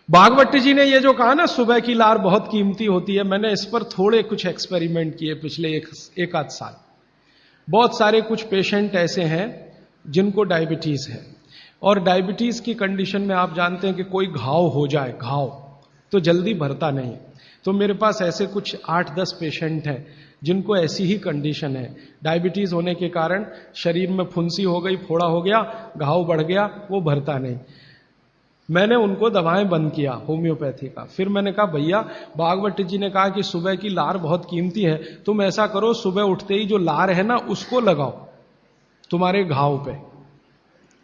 भागवत जी ने ये जो कहा ना सुबह की लार बहुत कीमती होती है, मैंने इस पर थोड़े कुछ एक्सपेरिमेंट किए पिछले एक आध साल। बहुत सारे कुछ पेशेंट ऐसे हैं जिनको डायबिटीज है, और डायबिटीज की कंडीशन में आप जानते हैं कि कोई घाव हो जाए, घाव तो जल्दी भरता नहीं। तो मेरे पास ऐसे कुछ 8-10 पेशेंट हैं जिनको ऐसी ही कंडीशन है। डायबिटीज होने के कारण शरीर में फुंसी हो गई, फोड़ा हो गया, घाव बढ़ गया, वो भरता नहीं। मैंने उनको दवाएं बंद किया होम्योपैथी का। फिर मैंने कहा भैया, भागवत जी ने कहा कि सुबह की लार बहुत कीमती है, तुम ऐसा करो सुबह उठते ही जो लार है ना उसको लगाओ तुम्हारे घाव पे,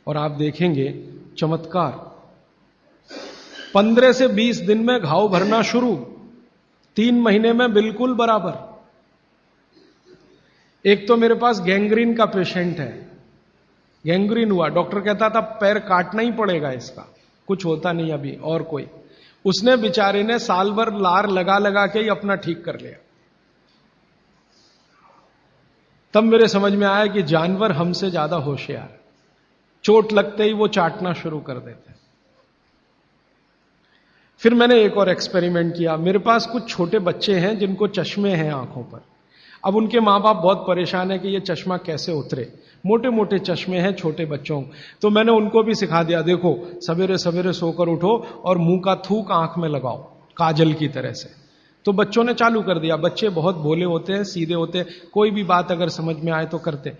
और आप देखेंगे चमत्कार। 15 से 20 दिन में घाव भरना शुरू, 3 महीने में बिल्कुल बराबर। एक तो मेरे पास गैंग्रीन का पेशेंट है, गैंग्रीन हुआ, डॉक्टर कहता था पैर काटना ही पड़ेगा इसका, कुछ होता नहीं अभी और कोई। उसने बेचारे ने साल भर लार लगा लगा के ही अपना ठीक कर लिया। तब मेरे समझ में आया कि जानवर हमसे ज्यादा होशियार, चोट लगते ही वो चाटना शुरू कर देते हैं। फिर मैंने एक और एक्सपेरिमेंट किया। मेरे पास कुछ छोटे बच्चे हैं जिनको चश्मे हैं आंखों पर। अब उनके मां बाप बहुत परेशान है कि ये चश्मा कैसे उतरे, मोटे मोटे चश्मे हैं छोटे बच्चों। तो मैंने उनको भी सिखा दिया, देखो सवेरे सवेरे सोकर उठो और मुंह का थूक आंख में लगाओ काजल की तरह से। तो बच्चों ने चालू कर दिया। बच्चे बहुत भोले होते हैं, सीधे होते हैं, कोई भी बात अगर समझ में आए तो करते।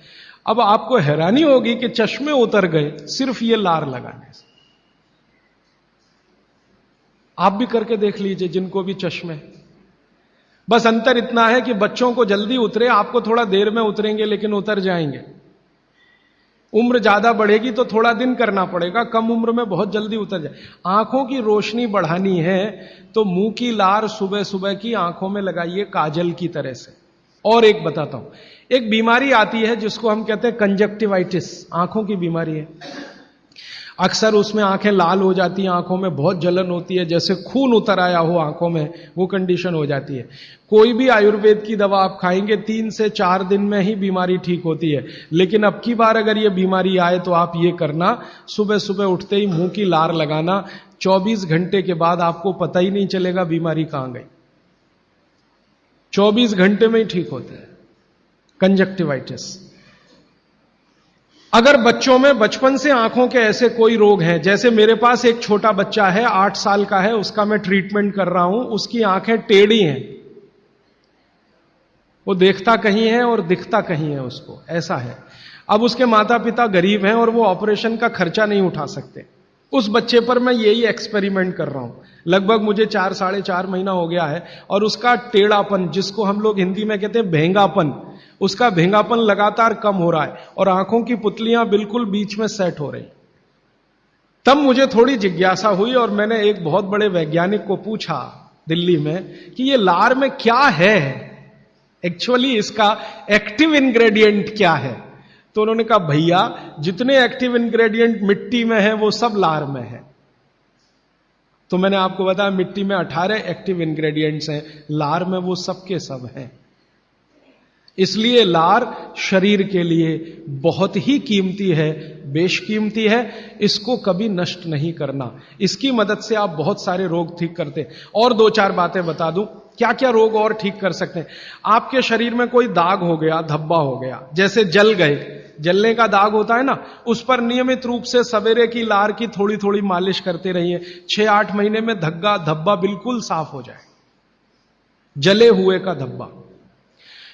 अब आपको हैरानी होगी कि चश्मे उतर गए सिर्फ ये लार लगाने से। आप भी करके देख लीजिए जिनको भी चश्मे। बस अंतर इतना है कि बच्चों को जल्दी उतरे, आपको थोड़ा देर में उतरेंगे लेकिन उतर जाएंगे। उम्र ज्यादा बढ़ेगी तो थोड़ा दिन करना पड़ेगा, कम उम्र में बहुत जल्दी उतर जाए। आंखों की रोशनी बढ़ानी है तो मुंह की लार सुबह सुबह की आंखों में लगाइए काजल की तरह से। और एक बताता हूं, एक बीमारी आती है जिसको हम कहते हैं कंजक्टिवाइटिस, आंखों की बीमारी है। अक्सर उसमें आंखें लाल हो जाती हैं, आंखों में बहुत जलन होती है, जैसे खून उतर आया हो आंखों में, वो कंडीशन हो जाती है। कोई भी आयुर्वेद की दवा आप खाएंगे 3 से 4 दिन में ही बीमारी ठीक होती है। लेकिन अब की बार अगर ये बीमारी आए तो आप ये करना, सुबह सुबह उठते ही मुंह की लार लगाना, 24 घंटे के बाद आपको पता ही नहीं चलेगा बीमारी कहां गई। 24 घंटे में ही ठीक होता है कंजक्टिवाइटिस। अगर बच्चों में बचपन से आंखों के ऐसे कोई रोग हैं, जैसे मेरे पास एक छोटा बच्चा है 8 साल का है, उसका मैं ट्रीटमेंट कर रहा हूं, उसकी आंखें टेढ़ी हैं, वो देखता कहीं है और दिखता कहीं है, उसको ऐसा है। अब उसके माता पिता गरीब हैं और वो ऑपरेशन का खर्चा नहीं उठा सकते। उस बच्चे पर मैं यही एक्सपेरिमेंट कर रहा हूं। लगभग मुझे 4-4.5 महीना हो गया है, और उसका टेढ़ापन, जिसको हम लोग हिंदी में कहते हैं भेंगापन, उसका भेंगापन लगातार कम हो रहा है और आंखों की पुतलियां बिल्कुल बीच में सेट हो रही। तब मुझे थोड़ी जिज्ञासा हुई और मैंने एक बहुत बड़े वैज्ञानिक को पूछा दिल्ली में कि ये लार में क्या है, एक्चुअली इसका एक्टिव इंग्रेडिएंट क्या है। तो उन्होंने कहा भैया जितने एक्टिव इंग्रेडिएंट मिट्टी में है वो सब लार में है। तो मैंने आपको बताया मिट्टी में 18 एक्टिव इंग्रेडिएंट्स हैं, लार में वो सब के सब हैं। इसलिए लार शरीर के लिए बहुत ही कीमती है, बेशकीमती है, इसको कभी नष्ट नहीं करना। इसकी मदद से आप बहुत सारे रोग ठीक करते हैं। और 2-4 बातें बता दूं क्या क्या रोग और ठीक कर सकते हैं। आपके शरीर में कोई दाग हो गया, धब्बा हो गया, जैसे जल गए, जलने का दाग होता है ना, उस पर नियमित रूप से सवेरे की लार की थोड़ी थोड़ी मालिश करते रहिए। 6-8 महीने में धब्बा बिल्कुल साफ हो जाए, जले हुए का धब्बा।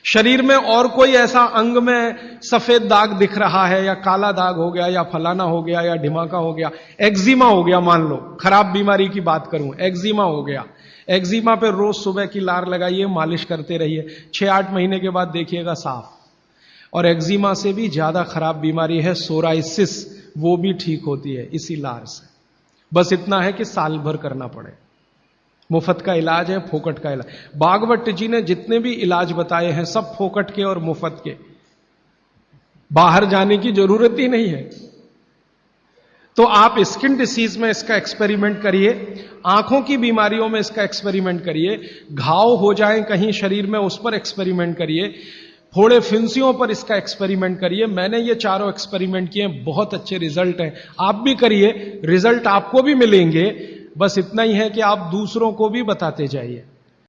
शरीर में और कोई ऐसा अंग में सफेद दाग दिख रहा है, या काला दाग हो गया, या फलाना हो गया, या ढिमाका हो गया, एक्जिमा हो गया, मान लो खराब बीमारी की बात करूं, एक्जिमा हो गया, एक्जिमा पे रोज सुबह की लार लगाइए, मालिश करते रहिए, 6-8 महीने के बाद देखिएगा साफ। और एक्जिमा से भी ज्यादा खराब बीमारी है सोराइसिस, वो भी ठीक होती है इसी लार से। बस इतना है कि साल भर करना पड़े। मुफ्त का इलाज है, फोकट का इलाज। भागवत जी ने जितने भी इलाज बताए हैं सब फोकट के और मुफ्त के, बाहर जाने की जरूरत ही नहीं है। तो आप स्किन डिसीज में इसका एक्सपेरिमेंट करिए, आंखों की बीमारियों में इसका एक्सपेरिमेंट करिए, घाव हो जाए कहीं शरीर में उस पर एक्सपेरिमेंट करिए, फोड़े फिंसियों पर इसका एक्सपेरिमेंट करिए। मैंने ये चारों एक्सपेरिमेंट किए, बहुत अच्छे रिजल्ट हैं। आप भी करिए, रिजल्ट आपको भी मिलेंगे। बस इतना ही है कि आप दूसरों को भी बताते जाइए।